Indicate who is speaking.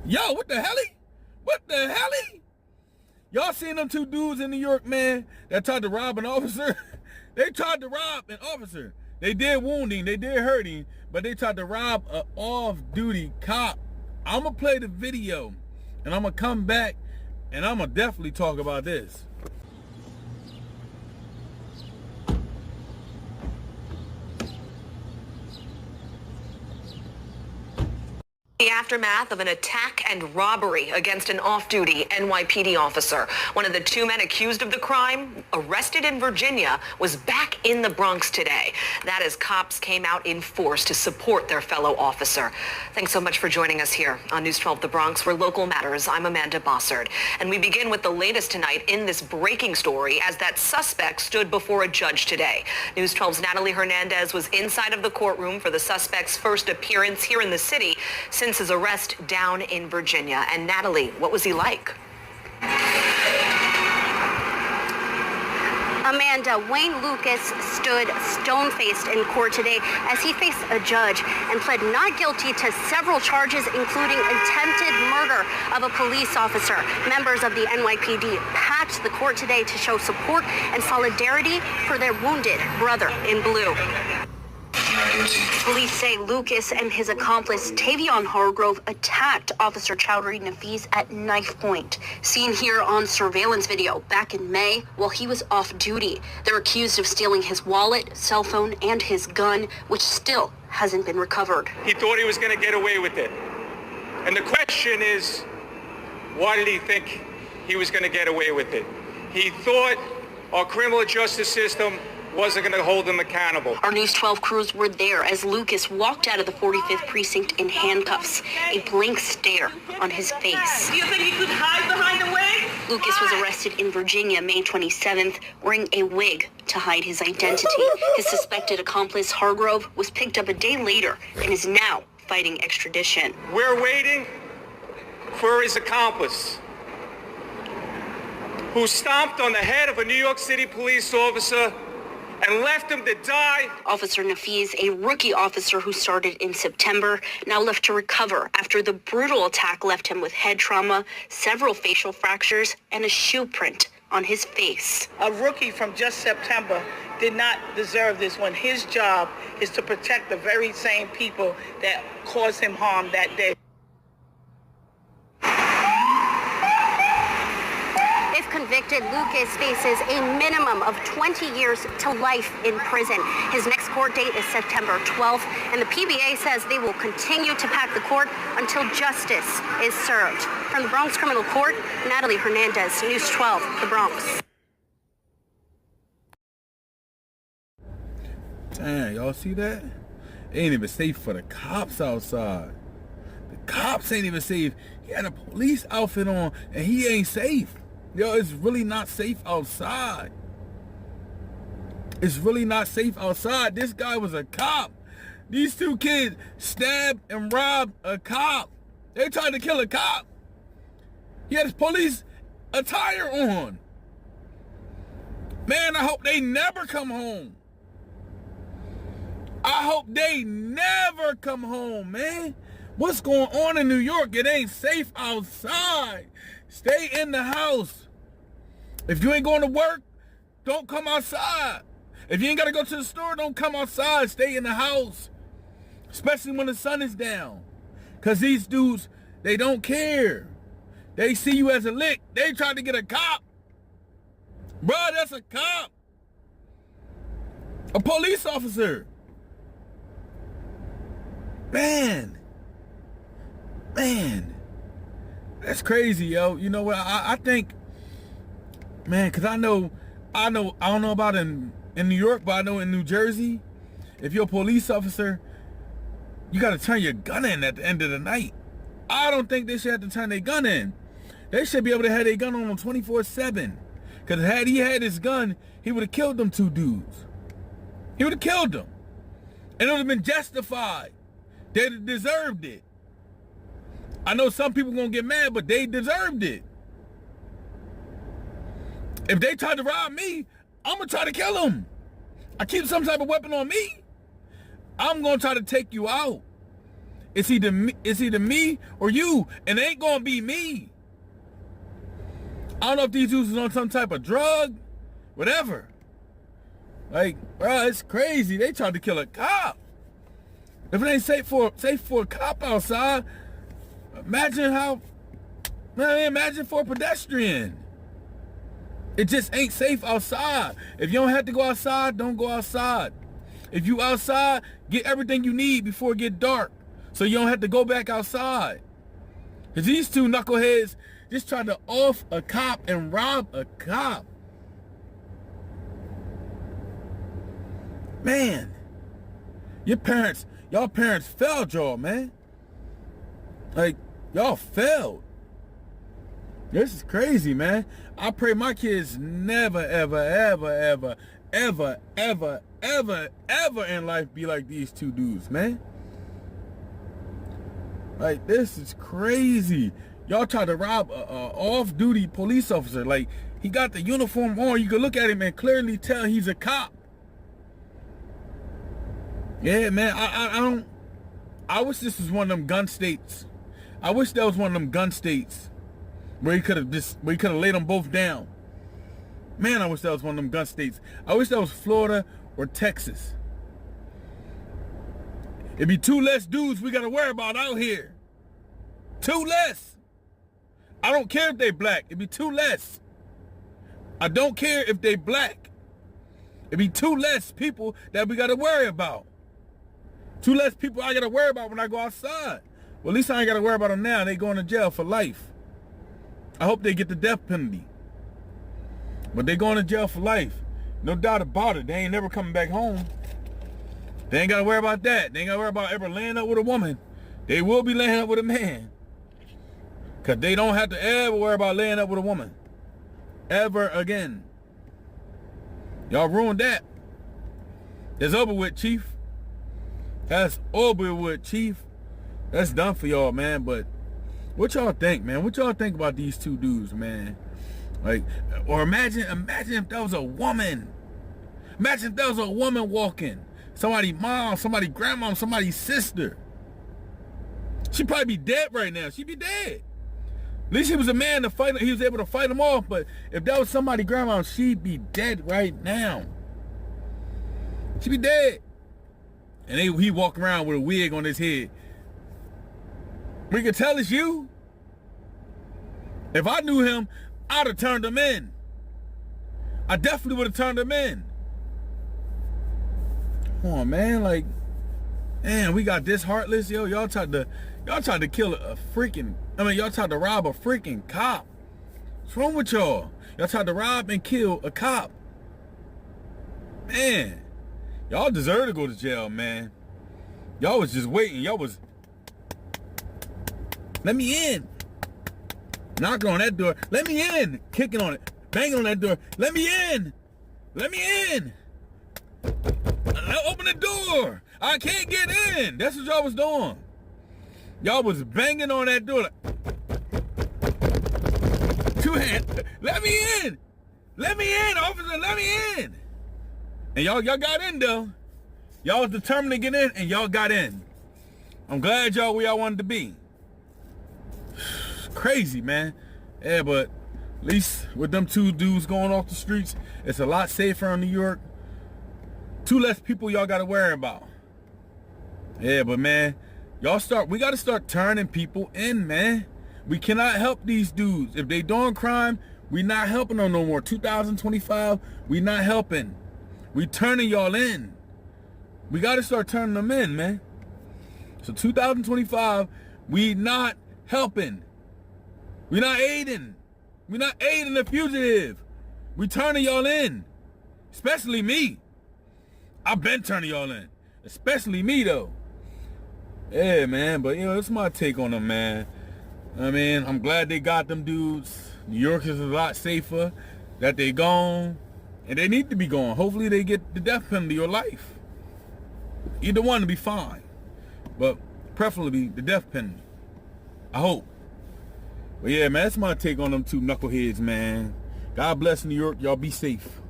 Speaker 1: Yo, what the helly? What the helly? Y'all seen them two dudes in New York, man, that tried to rob an officer? They tried to rob an officer. They did wound him, they did hurt him, but they tried to rob an off-duty cop. I'm gonna play the video, and I'm gonna come back, and I'm gonna definitely talk about this.
Speaker 2: The aftermath of an attack and robbery against an off-duty NYPD officer. One of the two men accused of the crime, arrested in Virginia, was back in the Bronx today. That as cops came out in force to support their fellow officer. Thanks so much for joining us here on News 12 The Bronx, where local matters. I'm Amanda Bossard. And we begin with the latest tonight in this breaking story as that suspect stood before a judge today. News 12's Natalie Hernandez was inside of the courtroom for the suspect's first appearance here in the city since his arrest down in Virginia. And Natalie, what was he like?
Speaker 3: Amanda, Wayne Lucas stood stone-faced in court today as he faced a judge and pled not guilty to several charges, including attempted murder of a police officer. Members of the NYPD packed the court today to show support and solidarity for their wounded brother in blue. Police say Lucas and his accomplice Tavion Hargrove attacked Officer Chowdhury Nafees at knife point. Seen here on surveillance video back in May while he was off duty. They're accused of stealing his wallet, cell phone, and his gun, which still hasn't been recovered.
Speaker 4: He thought he was going to get away with it. And the question is, why did he think he was going to get away with it? He thought our criminal justice system wasn't going to hold him accountable.
Speaker 3: Our News 12 crews were there as Lucas walked out of the 45th precinct in handcuffs, a blank stare on his face.
Speaker 5: Do you think he could hide behind the wig?
Speaker 3: Lucas was arrested in Virginia May 27th, wearing a wig to hide his identity. His suspected accomplice, Hargrove, was picked up a day later and is now fighting extradition.
Speaker 4: We're waiting for his accomplice, who stomped on the head of a New York City police officer and left him to die.
Speaker 3: Officer Nafees, a rookie officer who started in September, now left to recover after the brutal attack left him with head trauma, several facial fractures, and a shoe print on his face.
Speaker 5: A rookie from just September did not deserve this when his job is to protect the very same people that caused him harm that day.
Speaker 3: If convicted, Lucas faces a minimum of 20 years to life in prison. His next court date is September 12th, and the PBA says they will continue to pack the court until justice is served. From the Bronx Criminal Court, Natalie Hernandez, News 12, The Bronx.
Speaker 1: Damn, y'all see that? It ain't even safe for the cops outside. The cops ain't even safe. He had a police outfit on, and he ain't safe. Yo, it's really not safe outside. It's really not safe outside. This guy was a cop. These two kids stabbed and robbed a cop. They tried to kill a cop. He had his police attire on. Man, I hope they never come home. I hope they never come home, man. What's going on in New York? It ain't safe outside. Stay in the house. If you ain't going to work, don't come outside. If you ain't got to go to the store, don't come outside. Stay in the house. Especially when the sun is down. Because these dudes, they don't care. They see you as a lick. They tried to get a cop. Bruh, that's a cop. A police officer. Man. That's crazy, yo. You know what? I think, man, because I don't know about in New York, but I know in New Jersey, if you're a police officer, you got to turn your gun in at the end of the night. I don't think they should have to turn their gun in. They should be able to have their gun on them 24/7. Because had he had his gun, he would have killed them two dudes. He would have killed them. And it would have been justified. They deserved it. I know some people gonna get mad, but they deserved it. If they try to rob me, I'm gonna try to kill them. I keep some type of weapon on me, I'm gonna try to take you out. It's either me or you, and it ain't gonna be me. I don't know if these dudes is on some type of drug, whatever. Like, bro, it's crazy. They tried to kill a cop. If it ain't safe for a cop outside, imagine for a pedestrian. It just ain't safe outside. If you don't have to go outside, don't go outside. If you outside, get everything you need before it get dark, so you don't have to go back outside. Because these two knuckleheads just tried to off a cop and rob a cop. Man, y'all parents failed y'all, man. Like, y'all failed. This is crazy, man. I pray my kids never, ever in life be like these two dudes, man. Like, this is crazy. Y'all tried to rob a off-duty police officer. Like, he got the uniform on. You can look at him and clearly tell he's a cop. Yeah, man, I wish this was one of them gun states. I wish that was one of them gun states where he could have laid them both down. Man, I wish that was one of them gun states. I wish that was Florida or Texas. It'd be 2 less dudes we gotta worry about out here. 2 less. I don't care if they black. It'd be 2 less. I don't care if they black. It'd be 2 less people that we gotta worry about. 2 less people I gotta worry about when I go outside. Well, at least I ain't gotta worry about them now. They going to jail for life. I hope they get the death penalty. But they going to jail for life. No doubt about it. They ain't never coming back home. They ain't gotta worry about that. They ain't gotta worry about ever laying up with a woman. They will be laying up with a man. Cause they don't have to ever worry about laying up with a woman. Ever again. Y'all ruined that. It's over with, Chief. That's over with, Chief. That's done for y'all, man. But what y'all think, man? What y'all think about these two dudes, man? Like, or imagine if that was a woman. Imagine if that was a woman walking. Somebody's mom, somebody's grandma, somebody's sister. She'd probably be dead right now. She'd be dead. At least he was a man to fight. He was able to fight them off. But if that was somebody's grandma, she'd be dead right now. She'd be dead. And he walk around with a wig on his head. We could tell it's you. If I knew him, I'd have turned him in. I definitely would have turned him in. Come on, man. Like, man, we got this heartless, yo. Y'all tried to kill a freaking. Y'all tried to rob a freaking cop. What's wrong with y'all? Y'all tried to rob and kill a cop. Man, y'all deserve to go to jail, man. Y'all was just waiting. Y'all was. Let me in. Knocking on that door. Let me in. Kicking on it. Banging on that door. Let me in. Let me in. Open the door. I can't get in. That's what y'all was doing. Y'all was banging on that door. Like, 2 hands. Let me in. Let me in, officer. Let me in. And y'all got in, though. Y'all was determined to get in, and y'all got in. I'm glad y'all where y'all wanted to be. Crazy, man. Yeah, but at least with them 2 dudes going off the streets, it's a lot safer in New York. 2 less people y'all gotta worry about. Yeah, but man, we gotta start turning people in, man. We cannot help these dudes. If they doing crime, we not helping them no more. 2025, we not helping. We turning y'all in. We gotta start turning them in, man. So 2025, we not helping. We not aiding. We not aiding the fugitive. We turning y'all in. Especially me. I've been turning y'all in. Especially me, though. Yeah, man. But, it's my take on them, man. I'm glad they got them dudes. New York is a lot safer that they gone. And they need to be gone. Hopefully they get the death penalty or life. Either one will be fine. But preferably the death penalty. I hope. But yeah, man, that's my take on them 2 knuckleheads, man. God bless New York. Y'all be safe.